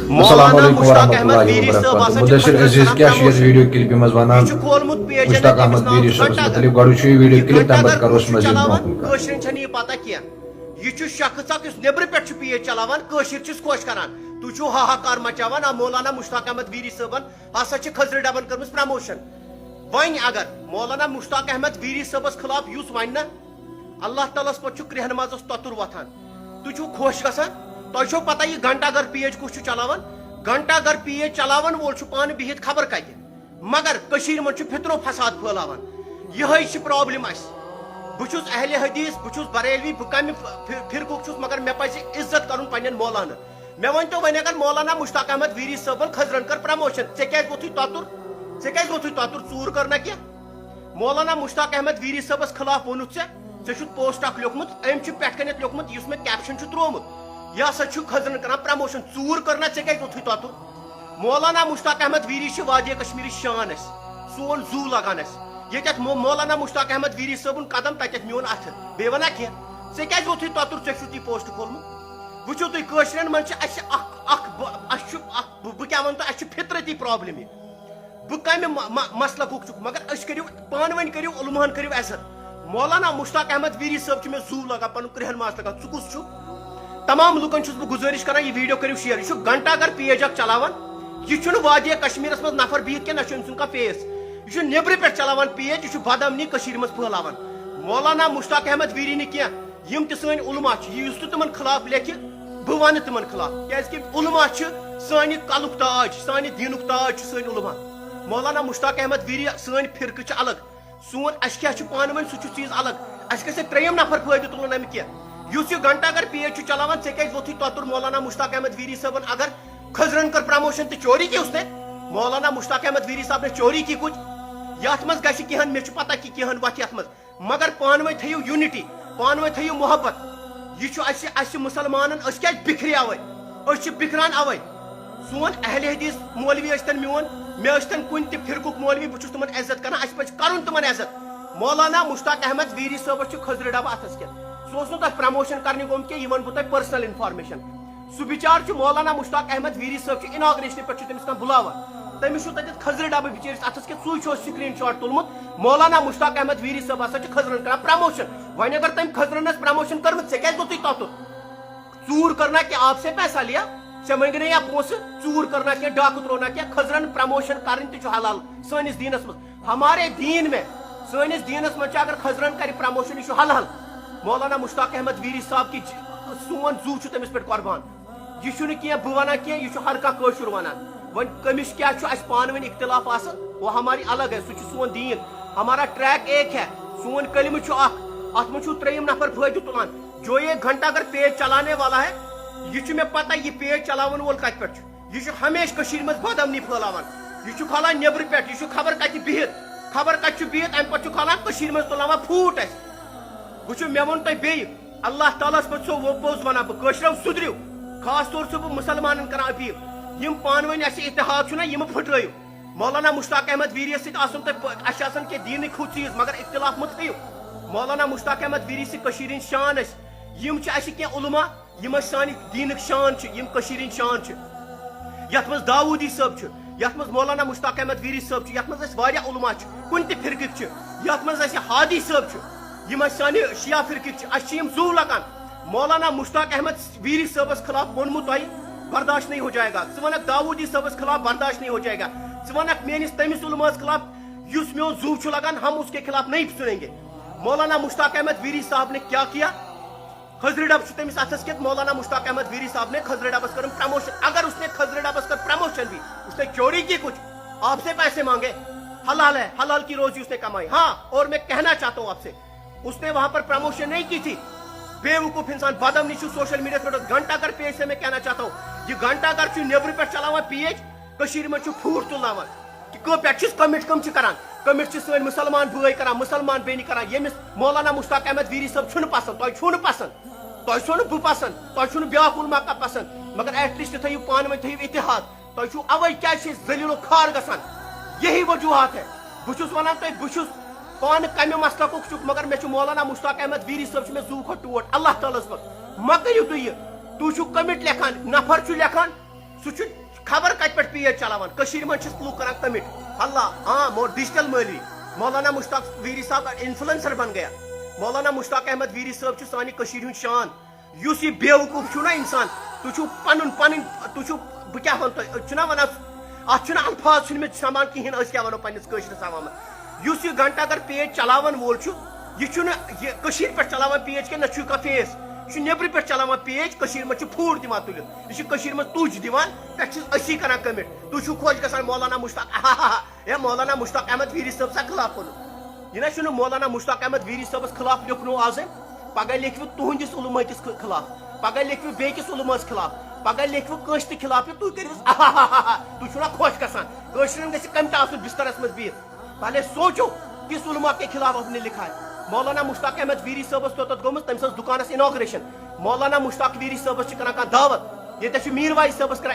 السلام علیکم ورحمۃ اللہ وبرکاتہ مدثر عزیز کیا شیر ویڈیو کلپ مز ونان مشتاق احمد بیری صاحب متعلق گۄڈٕ وٕچھِو یہِ ویڈیو کلپ تَمہِ پتہٕ کرو أسۍ مزید کٲشرٮ۪ن چھنہٕ یہِ پتہ کینٛہہ یہِ چھُ شخص اکھ یُس نیبرٕ پٮ۪ٹھ چھُ پیج چلاوان کٲشِر چھِس خۄش کران تُہۍ چھِو ہاہاکار مچاوان مولانا مشتاق احمد ویری صٲبن ہسا چھِ خضرٕ ڈبن کٔرمٕژ پرموشن وۄنۍ اگر مولانا مشتاق احمد ویری صٲبس خلاف یُس وَنہِ نہ اللہ تعالیٰ ہس پتہٕ چھُ کرٛہن مازس تۄتُر وۄتھان تُہۍ چھِو خۄش گژھان تۄہہِ چھو پتہ یہِ گھنٹا گر پیج کُس چھُ چلاوان گھنٹا گر پیج چلاون وول چھُ پانہٕ بِہِتھ خبر کتہِ مگر کٔشیٖرِ منٛز چھُ فِطرو فساد پھٲلاوان یِہے چھِ پرابلم اسہِ بہٕ چھُس اہلِ حدیث بہٕ چھُس بریلوی بہٕ کمہِ فرقُک چھُس مگر مےٚ پزِ عزت کرُن پننٮ۪ن مولانہٕ مےٚ ؤنۍتو وۄنۍ اگر مولانا مشتاق احمد ویری صٲبن خضرن کٔر پرموشن ژےٚ کیازِ ووٚتھُے تۄتُر ژےٚ کیازِ ووٚتھُے تۄتُر ژوٗر کٔر نہ کینٛہہ مولانا مشتاق احمد ویری صٲبس خلاف ووٚنُتھ ژےٚ چھُتھ پوسٹ اکھ لیوکھمُت أمۍ چھُ پٮ۪ٹھ کَنٮ۪تھ لیوکھمُت یُس مےٚ کیپشن چھُ ترٛوومُت یہِ ہسا چھُ خضرن کران پرموشن ژوٗر کٔر نہ ژےٚ کیازِ ووٚتھُے تۄتُر مولانا مشتاق احمد ویری چھِ وادی کشمیٖرٕچ شان اسہِ سون زوٗ لگان اسہِ ییٚتٮ۪تھ مولانا مشتاق احمد ویری صٲبُن قدم تتٮ۪تھ میون اَتھٕ بیٚیہِ وَنا کینٛہہ ژےٚ کیازِ ووٚتھُے تۄتُر ژےٚ چھُتھ یہِ پوسٹ کھولمُت وٕچھِو تُہۍ کٲشرٮ۪ن منٛز چھِ اَسہِ اَسہِ چھُ بہٕ کیٛاہ وَنہٕ تۄہہِ اَسہِ چھُ فطرتی پرابلم یہِ بہٕ کمہِ مسلکُک چھُکھ مگر أسۍ کٔرِو پانہٕ ؤنۍ کٔرِو علماہن کٔرِو عزت مولانا مشتاق احمد ویری صٲب چھُ مےٚ زوٗ لگان پنُن کرٛہن ماز لگان ژٕ کُس چھُکھ تمام لُکن چھُس بہٕ گُزٲرِش کران یہِ ویٖڈیو کٔرِو شیر یہِ چھُ گھنٹا گر پیج اکھ چلاوان یہِ چھُنہٕ وادی کشمیٖرس منٛز نفر بِہِتھ کینٛہہ نہ چھُ أمۍ سُنٛد کانٛہہ فیس یہِ چھُ نیبرٕ پٮ۪ٹھ چلاوان پیج یہِ چھُ بدامنی کٔشیٖرِ منٛز پھٲلاوان مولانا مشتاق احمد ویری نہٕ کینٛہہ یِم تہِ سٲنۍ علما چھِ یُس تہِ تِمن خلاف لیکھِ بہٕ ونہٕ تِمن خلاف کیازِ کہِ علما چھِ سانہِ کلُک تاج سانہِ دیٖنُک تاج چھِ سٲنۍ علما مولانا مشتاق احمد ویری سٲنۍ فرقہٕ چھِ الگ سون اَسہِ کیاہ چھُ پانہٕ ؤنۍ سُہ چھُ چیٖز الگ اَسہِ گژھِ ترٛیٚیِم نفر فٲیدٕ تُلُن اَمہِ کینٛہہ یُس یہِ گھنٹا گر پیج چھُ چلاوان ژےٚ کیازِ ووٚتھُے تۄتُر مولانا مشتاق احمد ویری صٲبن اگر خضرن کٔر پرموشن تہٕ چوری کی اس نے مولانا مشتاق احمد ویری صاحب نے چوری کی کچھ یتھ منٛز گژھِ کینٛہن مےٚ چھُ پتہ کہِ کینٛہن وتھِ یتھ منٛز مگر پانہٕ ؤنۍ تھٲیِو یوٗنٹی پانہٕ ؤنۍ تھٲیِو محبت یہِ چھُ اَسہِ مُسلمانن أسۍ کیازِ بِکھرے اَوے أسۍ چھِ بِکھران اَوے سون اہلِ حدیث مولوی ٲسۍتن میون مےٚ ٲسۍتن کُنہِ تہِ فرقُک مولوی بہٕ چھُس تِمن عزت کران اَسہِ پزِ کرُن تِمن عزت مولانا مشتاق احمد ویری صٲبس چھُ خضرٕ ڈبہٕ اَتھس کٮ۪تھ سُہ اوس نہٕ تتھ پرموشن کرنہِ گوٚمُت کینٛہہ یہِ ونہٕ بہٕ تۄہہِ پٔرسنل انفارمیشن سُہ بِچار چھُ مولانا مشتاق احمد ویری صٲب چھُ اناگریشنہِ پٮ۪ٹھ چھُ تٔمِس کانٛہہ بُلاوان تٔمِس چھُ تتٮ۪تھ خضرٕ ڈبہٕ بِچٲرِس اَتھس کٮ۪تھ سُے چھُ اَسہِ سکریٖن شاٹ تُلمُت مولانا مشتاق احمد ویری صٲب ہسا چھُ خضرن کران پرموشن وۄنۍ اگر تٔمۍ خضرن ٲس پرموشن کٔرمٕژ ژےٚ کیازِ ووٚتھُے تۄتُر ژوٗر کرنا کینٛہہ آپ سے پیسہ لیا ژےٚ مٔنگۍ نہٕ یا پونٛسہٕ ژوٗر کرنا کینٛہہ ڈاکہٕ ترونا کینٛہہ خضرن پرموشن کرٕنۍ تہِ چھُ حلال سٲنِس دیٖنس منٛز ہمارے دیٖن میں سٲنِس دیٖنس منٛز چھِ اگر خضرن کرِ پرموشن یہِ چھُ حلال مولانا مشتاق احمد ویری صاحب کی سون زوٗ چھُ تٔمِس پٮ۪ٹھ قۄربان یہِ چھُنہٕ کینٛہہ بہٕ ونان کینٛہہ یہِ چھُ ہر کانٛہہ کٲشُر ونان وۄنۍ کٔمِس کیاہ چھُ اَسہِ پانہٕ ؤنۍ اختِلاف آسان وہ ہماری الگ ہے سُہ چھُ سون دیٖن ہمارا ٹریک ایک ہے سون کلمہٕ چھُ اکھ اتھ منٛز چھُ ترٛیٚیِم نفر فٲیدٕ تُلان جو یہ گھنٹا گر پیج چلانے والا ہے یہِ چھُ مےٚ پتہ یہِ پیج چلاون وول کتہِ پٮ۪ٹھ چھُ یہِ چھُ ہمیشہٕ کٔشیٖرِ منٛز بدامنی پھٲلاوان یہِ چھُ کھالان نیبرٕ پٮ۪ٹھ یہِ چھُ خبر کتہِ بِہِتھ امہِ پتہٕ چھُ کھالان کٔشیٖرِ منٛز تُلناوان پھوٗٹ اَسہِ وٕچھِو مےٚ ووٚن تۄہہِ بیٚیہِ اللہ تعالیٰ ہس پٮ۪ٹھ چھُ پوٚز ونان بہٕ کٲشرو سُدھرِو خاص طور چھُس بہٕ مُسلمانن کران اپیٖل یِم پانہٕ ؤنۍ اَسہِ اتحاد چھُنہ یِم پھٕٹرٲیِو مولانا مشتاق احمد ویری یس سۭتۍ آسُن تۄہہِ اَسہِ چھِ آسان کینٛہہ دیٖنٕکۍ ہُہ چیٖز مگر اختِلاف مہٕ تھٲیِو مولانا مشتاق احمد ویری چھِ کٔشیٖرِ ہِنٛدۍ شان ٲسۍ یِم چھِ اَسہِ کینٛہہ علما یِم اَسہِ سانہِ دیٖنٕکۍ شان چھِ یِم کٔشیٖرِ ہِنٛدۍ شان چھِ یتھ منٛز داوودی صٲب چھُ یتھ منٛز مولانا مشتاق احمد ویری صٲب چھُ یتھ منٛز اَسہِ واریاہ علما چھِ کُنہِ تہِ فرقٕکۍ چھِ یتھ منٛز اَسہِ ہادی صٲب چھُ یِم اَسہِ سانہِ شِیا فرقٕکۍ چھِ اَسہِ چھِ یِم زوٗ لگان مولانا مشتاق احمد ویری صٲبس خلاف ووٚنمُت تۄہہِ برداشت نہیں ہو جائے گا ژٕ ونکھ داوودی صٲبس خلاف برداشت نہیں ہو جائے گا ژٕ ونکھ میٲنِس تٔمِس علماہس خلاف یُس میون زوٗ چھُ لگان ہم اس کے خلاف نہیں سنیں گے مولانا مشتاق احمد ویری صاحب نے کیا کیا خضرٕ ڈبہٕ چھُ تٔمِس اَتھس کٮ۪تھ مولانا مشتاق احمد ویری صاحب نے خضرٕ ڈبس کٔرٕن پرموشن اگر اس نے خضرٕ ڈبس کر پرموشن بھی اس نے چوری کی کچھ آپ سے پیسے مانگے حلال ہے حلال کی روزی اس نے کمائی ہاں اور میں کہنا چاہتا ہوں آپ سے اس نے وہاں پر پرموشن نہیں کی تھی بے وقوف انسان بدامنی چھُ سوشل میڈیا پٮ۪ٹھ گھنٹا گر پیج سے میں کہنا چاہتا ہوں یہ گھنٹا گر چھُ نیبرٕ پٮ۪ٹھ چلاوان پیج کٔشیٖرِ منٛز چھُ پھوٗٹ تُلناوان پٮ۪ٹھ چھِس کمِٹ کٕم چھِ کران کمِٹ چھِ سٲنۍ مُسلمان بٲے کران مُسلمان بیٚنہِ کران ییٚمِس مولانا مشتاق احمد ویری صٲب چھُنہٕ پسنٛد تۄہہِ چھُو نہٕ پسنٛد تۄہہِ چھو نہٕ بہٕ پسنٛد تۄہہِ چھُو نہٕ بیاکھ علما پسنٛد مگر ایٹ لیٖسٹ تھٲیِو پانہٕ ؤنۍ تھٲیِو اتحاد تۄہہِ چھُو اَوَے کیازِ چھِ أسۍ ذٔلیٖل و کھار گژھان یہی وجوہات ہے بہٕ چھُس ونان تۄہہِ بہٕ چھُس پانہٕ کمہِ مسلکُک چھُکھ مگر مےٚ چھُ مولانا مشتاق احمد ویری صٲب چھُ مےٚ زوٗ کھۄتہٕ ٹوٹھ اللہ تعالیٰ ہس پٮ۪ٹھ مہ کٔرِو تُہۍ یہِ تُہۍ چھُو کمِٹ لیکھان نفر چھُ لیکھان سہ خبر کت پہ پیج چلاوان من لوگ کران کمٹ اللہ ہاں ڈیجیٹل مالی مولانا مشتاق ویری صاحب انفلوئنسر بن گیا مولانا مشتاق احمد ویری صاحب سانہ کشیر ہند شان اس یہ بیوقوف نا انسان تھی پن پن تھی بہ کیا ون تہ ونان ات الفاظ مے سمان کہین کیا ونو پنس قشرس عوامس اس یہ گھنٹہ اگر پیج چلاوان وول یہ پہ چلاوان پیج کی نہ فیس یہ نبر پہ چلاوان پیج من پھوٹ دان تلت یہ من تج دان پہ اسی کران کمٹ تھی خوش گا مولانا مشتاق اے مولانا مشتاق احمد ویری صاحب سا خلاف کھولو یہ نا مولانا مشتاق احمد ویری صاحبس خلاف لکھنو آز پگہ لکھو تہندس علماء کس خلاف پگہ لکھو بیکس علماء خلاف پگہ لکھو کس تہ خلاف تھی کرو تھی خوش گژھان کشرین گژھِ کمٹہ آسن بسترس مز بہت پہلے سوچو کس علماء کے خلاف آپ نے لکھا ہے مولانا مشتاق احمد ویری صاحبس توتت گومت تم سس دکانس اناگریشن مولانا مشتاق ویری صاحبس کران دعوت یہ میر وائی صاحبس کران